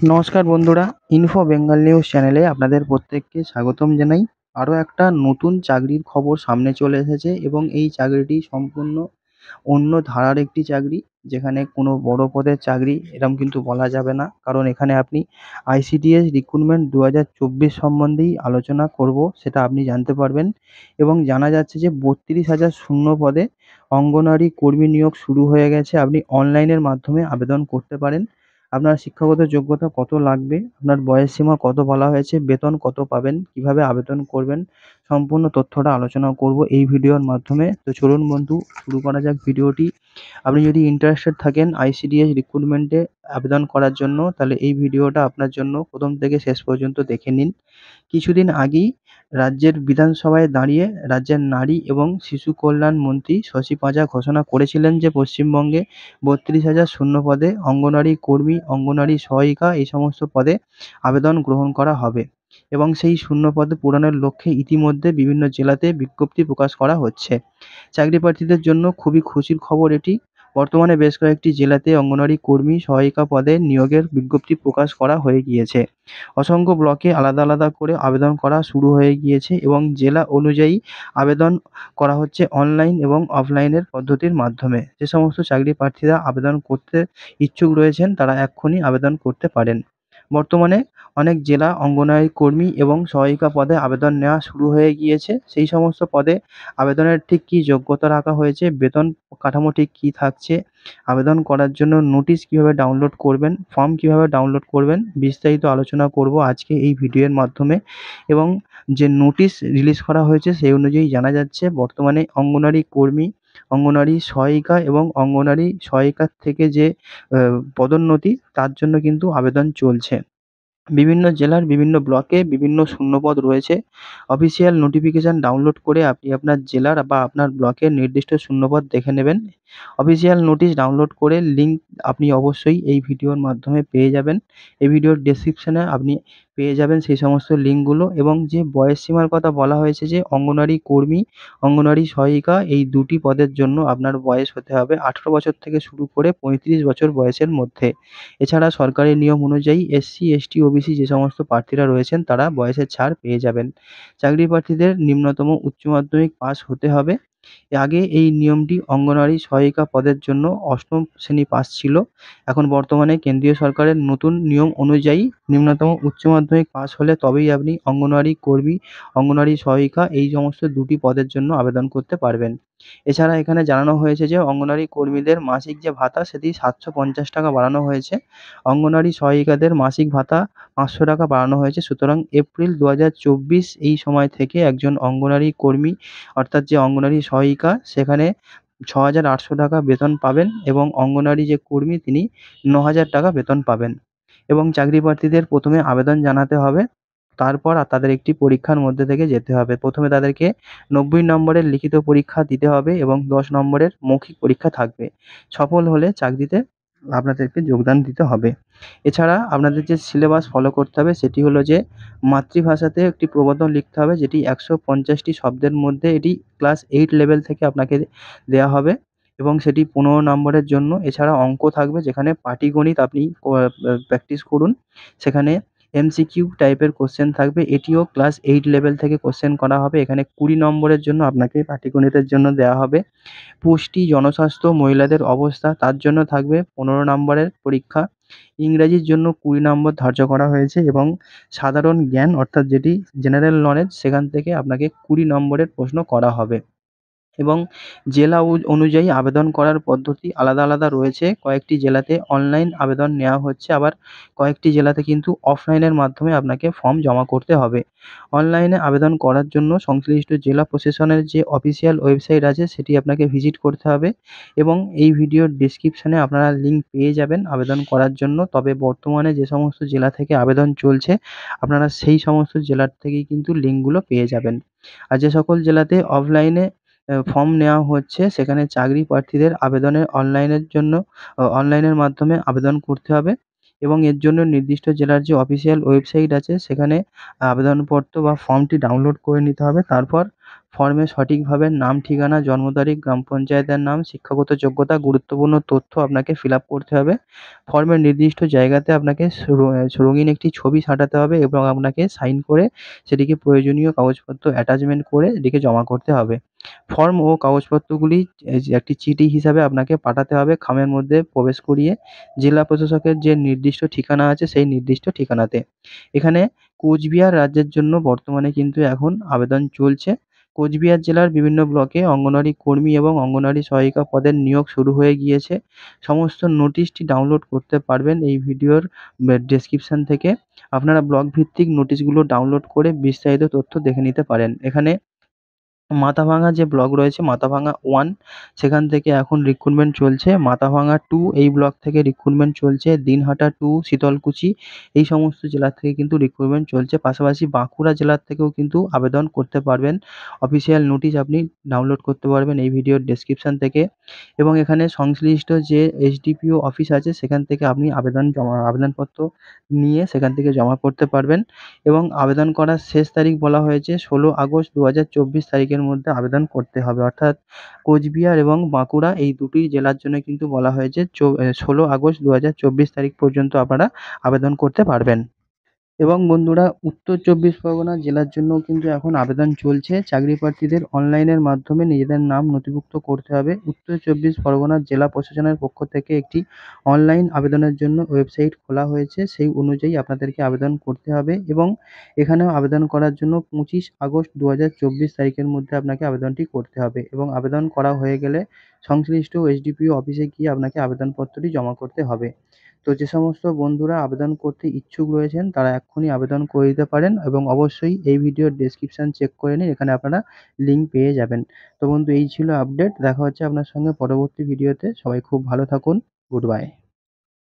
নমস্কার বন্ধুরা, info Bengal news চ্যানেলে আপনাদের প্রত্যেককে স্বাগতম জানাই। আরও একটা নতুন চাকরির খবর সামনে চলে এসেছে এবং এই চাকরিটি সম্পূর্ণ অন্য ধারার একটি চাকরি, যেখানে কোনো বড় পদের চাকরি এরম কিন্তু বলা যাবে না, কারণ এখানে আপনি আইসিডিএস রিক্রুটমেন্ট 2024 সম্বন্ধেই আলোচনা করব, সেটা আপনি জানতে পারবেন। এবং জানা যাচ্ছে যে 32,000 শূন্য পদে অঙ্গনওয়াড়ি কর্মী নিয়োগ শুরু হয়ে গেছে। আপনি অনলাইনের মাধ্যমে আবেদন করতে পারেন। আপনার শিক্ষাগত যোগ্যতা কত লাগবে, আপনার বয়সসীমা কত বলা হয়েছে, বেতন কত পাবেন, কিভাবে আবেদন করবেন, সম্পূর্ণ তথ্যটা আলোচনা করব এই ভিডিওর মাধ্যমে। তো চলুন বন্ধু, শুরু করা যাক ভিডিওটি। আপনি যদি ইন্টারেস্টেড থাকেন আইসিডিএস রিক্রুটমেন্টে আবেদন করার জন্য, তাহলে এই ভিডিওটা আপনার জন্য প্রথম থেকে শেষ পর্যন্ত দেখে নিন। কিছুদিন আগেই রাজ্যের বিধানসভায় দাঁড়িয়ে রাজ্যের নারী এবং শিশু কল্যাণ মন্ত্রী শশী পাঁজা ঘোষণা করেছিলেন যে পশ্চিমবঙ্গে 32,000 শূন্য পদে অঙ্গনওয়াড়ি কর্মী, অঙ্গনওয়াড়ি সহায়িকা এই সমস্ত পদে আবেদন গ্রহণ করা হবে এবং সেই শূন্য পদ পূরণের লক্ষ্যে ইতিমধ্যে বিভিন্ন জেলাতে বিজ্ঞপ্তি প্রকাশ করা হচ্ছে। চাকরি প্রার্থীদের জন্য খুবই খুশির খবর এটি। বর্তমানে বেশ কয়েকটি জেলাতে অঙ্গনওয়াড়ি কর্মী সহায়িকা পদে নিয়োগের বিজ্ঞপ্তি প্রকাশ করা হয়ে গিয়েছে। অসংখ্য ব্লকে আলাদা আলাদা করে আবেদন করা শুরু হয়ে গিয়েছে এবং জেলা অনুযায়ী আবেদন করা হচ্ছে অনলাইন এবং অফলাইনের পদ্ধতির মাধ্যমে। যে সমস্ত চাকরি প্রার্থীরা আবেদন করতে ইচ্ছুক রয়েছেন তারা এক্ষুনি আবেদন করতে পারেন। বর্তমানে অনেক জেলা অঙ্গনওয়াড়ি কর্মী এবং সহায়িকা পদে আবেদন নেওয়া শুরু হয়ে গিয়েছে। সেই সমস্ত পদে আবেদনের ঠিক কী যোগ্যতা রাখা হয়েছে, বেতন কাঠামো ঠিক কী থাকছে, আবেদন করার জন্য নোটিশ কীভাবে ডাউনলোড করবেন, ফর্ম কীভাবে ডাউনলোড করবেন, বিস্তারিত আলোচনা করব আজকে এই ভিডিওর মাধ্যমে। এবং যে নোটিশ রিলিজ করা হয়েছে সেই অনুযায়ী জানা যাচ্ছে বর্তমানে অঙ্গনওয়াড়ি কর্মী, অঙ্গনওয়াড়ি সহায়িকা এবং অঙ্গনওয়াড়ি সহায়িকার থেকে যে পদোন্নতি, তার জন্য কিন্তু আবেদন চলছে। বিভিন্ন জেলার বিভিন্ন ব্লকে বিভিন্ন শূন্যপদ রয়েছে। অফিসিয়াল নোটিফিকেশন ডাউনলোড করে আপনি আপনার জেলার বা আপনার ব্লকের নির্দিষ্ট শূন্যপদ দেখে নেবেন। অফিসিয়াল নোটিশ ডাউনলোড করে লিঙ্ক আপনি অবশ্যই এই ভিডিওর মাধ্যমে পেয়ে যাবেন। এই ভিডিওর ডেসক্রিপশনে আপনি পেয়ে যাবেন সেই সমস্ত লিঙ্কগুলো। এবং যে বয়সসীমার কথা বলা হয়েছে যে অঙ্গনওয়াড়ি কর্মী, অঙ্গনওয়াড়ি সহায়িকা এই দুটি পদের জন্য আপনার বয়স হতে হবে 18 বছর থেকে শুরু করে 35 বছর বয়সের মধ্যে। এছাড়া সরকারি নিয়ম অনুযায়ী এসসি, এসটি, ওবিসি যে সমস্ত প্রার্থীরা রয়েছেন তারা বয়সের ছাড় পেয়ে যাবেন। চাকরি প্রার্থীদের নিম্নতম উচ্চ মাধ্যমিক পাস হতে হবে। আগে এই নিয়মটি অঙ্গনওয়াড়ি সহায়িকা পদের জন্য 8ম শ্রেণী পাস ছিল। এখন বর্তমানে কেন্দ্রীয় সরকারের নতুন নিয়ম অনুযায়ী নিম্নতম উচ্চ মাধ্যমিক পাস হলে তবেই আপনি অঙ্গনওয়াড়ি কর্মী, অঙ্গনওয়াড়ি সহায়িকা এই সমস্ত দুটি পদের জন্য আবেদন করতে পারবেন। এছাড়া এখানে জানানো হয়েছে যে অঙ্গনওয়াড়ি কর্মীদের মাসিক যে ভাতা সেটি 750 টাকা বাড়ানো হয়েছে। অঙ্গনওয়াড়ি সহায়িকাদের মাসিক ভাতা 500 টাকা বাড়ানো হয়েছে। সুতরাং এপ্রিল 2024 এই সময় থেকে একজন অঙ্গনওয়াড়ি কর্মী, অর্থাৎ যে অঙ্গনওয়াড়ি সহায়িকা, সেখানে 6,800 টাকা বেতন পাবেন এবং অঙ্গনওয়াড়ি যে কর্মী তিনি 9,000 টাকা বেতন পাবেন। এবং চাকরি প্রার্থীদের প্রথমে আবেদন জানাতে হবে, তারপর তাদের একটি পরীক্ষার মধ্যে থেকে যেতে হবে। প্রথমে তাদেরকে 90 নম্বরের লিখিত পরীক্ষা দিতে হবে এবং 10 নম্বরের মৌখিক পরীক্ষা থাকবে। সফল হলে চাকরিতে আপনাদেরকে যোগদান দিতে হবে। এছাড়া আপনাদের যে সিলেবাস ফলো করতে হবে সেটি হলো যে মাতৃভাষাতে একটি প্রবন্ধ লিখতে হবে, যেটি 150টি শব্দের মধ্যে, এটি ক্লাস 8 লেভেল থেকে আপনাকে দেয়া হবে এবং সেটি 15 নম্বরের জন্য। এছাড়া অঙ্ক থাকবে, যেখানে পাটিগণিত আপনি প্র্যাকটিস করুন। সেখানে এমসিকিউ টাইপের কোয়েশ্চেন থাকবে, এটিও ক্লাস 8 লেভেল থেকে কোয়েশ্চেন করা হবে। এখানে 20 নম্বরের জন্য আপনাকে পাটিগণিতের জন্য দেওয়া হবে। পুষ্টি, জনস্বাস্থ্য, মহিলাদের অবস্থা, তার জন্য থাকবে 15 নম্বরের পরীক্ষা। ইংরাজির জন্য 20 নম্বর ধার্য করা হয়েছে এবং সাধারণ জ্ঞান, অর্থাৎ যেটি জেনারেল নলেজ, সেখান থেকে আপনাকে 20 নম্বরের প্রশ্ন করা হবে। এবং জেলা অনুযায়ী আবেদন করার পদ্ধতি আলাদা আলাদা রয়েছে। কয়েকটি জেলাতে অনলাইন আবেদন নেওয়া হচ্ছে, আবার কয়েকটি জেলাতে কিন্তু অফলাইনের মাধ্যমে আপনাকে ফর্ম জমা করতে হবে। অনলাইনে আবেদন করার জন্য সংশ্লিষ্ট জেলা প্রশাসনের যে অফিসিয়াল ওয়েবসাইট আছে সেটি আপনাকে ভিজিট করতে হবে এবং এই ভিডিওর ডেসক্রিপশনে আপনারা লিঙ্ক পেয়ে যাবেন আবেদন করার জন্য। তবে বর্তমানে যে সমস্ত জেলা থেকে আবেদন চলছে, আপনারা সেই সমস্ত জেলার থেকেই কিন্তু লিঙ্কগুলো পেয়ে যাবেন। আর যে সকল জেলাতে অফলাইনে ফর্ম নেওয়া হচ্ছে, সেখানে চাকরি প্রার্থীদের আবেদনের অনলাইনের মাধ্যমে আবেদন করতে হবে এবং এর জন্য নির্দিষ্ট জেলার যে অফিসিয়াল ওয়েবসাইট আছে সেখানে আবেদনপত্র বা ফর্মটি ডাউনলোড করে নিতে হবে। তারপর ফর্মে সঠিকভাবে নাম, ঠিকানা, জন্ম তারিখ, গ্রাম পঞ্চায়েতের নাম, শিক্ষাগত যোগ্যতা, গুরুত্বপূর্ণ তথ্য আপনাকে ফিল আপ করতে হবে। ফর্মের নির্দিষ্ট জায়গাতে আপনাকে রঙিন একটি ছবি সাঁটাতে হবে এবং আপনাকে সাইন করে সেটিকে প্রয়োজনীয় কাগজপত্র অ্যাটাচমেন্ট করে এটিকে জমা করতে হবে। ফর্ম ও কাগজপত্রগুলি এই যে একটি চিঠি হিসাবে আপনাকে পাঠাতে হবে খামের মধ্যে প্রবেশ করিয়ে জেলা প্রশাসকের যে নির্দিষ্ট ঠিকানা আছে সেই নির্দিষ্ট ঠিকানাতে। এখানে কোচবিহার রাজ্যের জন্য বর্তমানে কিন্তু এখন আবেদন চলছে। কোচবিহার জেলার বিভিন্ন ব্লকে অঙ্গনওয়াড়ি কর্মী এবং অঙ্গনওয়াড়ি সহায়িকা পদের নিয়োগ শুরু হয়ে গিয়েছে। সমস্ত নোটিশটি ডাউনলোড করতে পারবেন এই ভিডিওর ডেসক্রিপশন থেকে। আপনারা ব্লক ভিত্তিক নোটিশগুলো ডাউনলোড করে বিস্তারিত তথ্য দেখে নিতে পারেন। এখানে মাথাভাঙা যে ব্লক রয়েছে মাথাভাঙা 1 সেখান থেকে এখন রিক্রুটমেন্ট চলছে। মাথাভাঙা 2 এই ব্লক থেকে রিক্রুটমেন্ট চলছে। দিনহাটা 2, শীতলকুচি এই সমস্ত জেলা থেকে কিন্তু রিক্রুটমেন্ট চলছে। পাশাপাশি বাঁকুড়া জেলার থেকেও কিন্তু আবেদন করতে পারবেন। অফিসিয়াল নোটিশ আপনি ডাউনলোড করতে পারবেন এই ভিডিওর ডেসক্রিপশন থেকে এবং এখানে সংশ্লিষ্ট যে এসডিপিও অফিস আছে সেখান থেকে আপনি আবেদনপত্র নিয়ে সেখান থেকে জমা করতে পারবেন। এবং আবেদন করার শেষ তারিখ বলা হয়েছে ১৬ আগস্ট ২০২৪ তারিখের মধ্যে আবেদন করতে হবে। অর্থাৎ কোচবিহার এবং বাঁকুড়া এই দুটি জেলার জন্য কিন্তু বলা হয়েছে ১৬ আগস্ট ২০২৪ তারিখ পর্যন্ত আপনারা আবেদন করতে পারবেন। এবং বন্ধুরা উত্তর চব্বিশ পরগনা জেলার জন্যও কিন্তু এখন আবেদন চলছে। চাকরি প্রার্থীদের অনলাইনের মাধ্যমে নিজেদের নাম নথিভুক্ত করতে হবে। উত্তর চব্বিশ পরগনা জেলা প্রশাসনের পক্ষ থেকে একটি অনলাইন আবেদনের জন্য ওয়েবসাইট খোলা হয়েছে। সেই অনুযায়ী আপনাদেরকে আবেদন করতে হবে এবং এখানেও আবেদন করার জন্য ২৫ আগস্ট ২০২৪ তারিখের মধ্যে আপনাকে আবেদনটি করতে হবে এবং আবেদন করা হয়ে গেলে সংশ্লিষ্ট এসডিপিও অফিসে গিয়ে আপনাকে আবেদনপত্রটি জমা করতে হবে। তো যে সমস্ত বন্ধুরা আবেদন করতে ইচ্ছুক রয়েছেন তারা এক্ষুনি আবেদন করে দিতে পারেন এবং অবশ্যই এই ভিডিওর ডেসক্রিপশন চেক করে নিন, এখানে আপনারা লিঙ্ক পেয়ে যাবেন। তো বন্ধু এই ছিল আপডেট। দেখা হচ্ছে আপনার সঙ্গে পরবর্তী ভিডিওতে। সবাই খুব ভালো থাকুন। Good bye.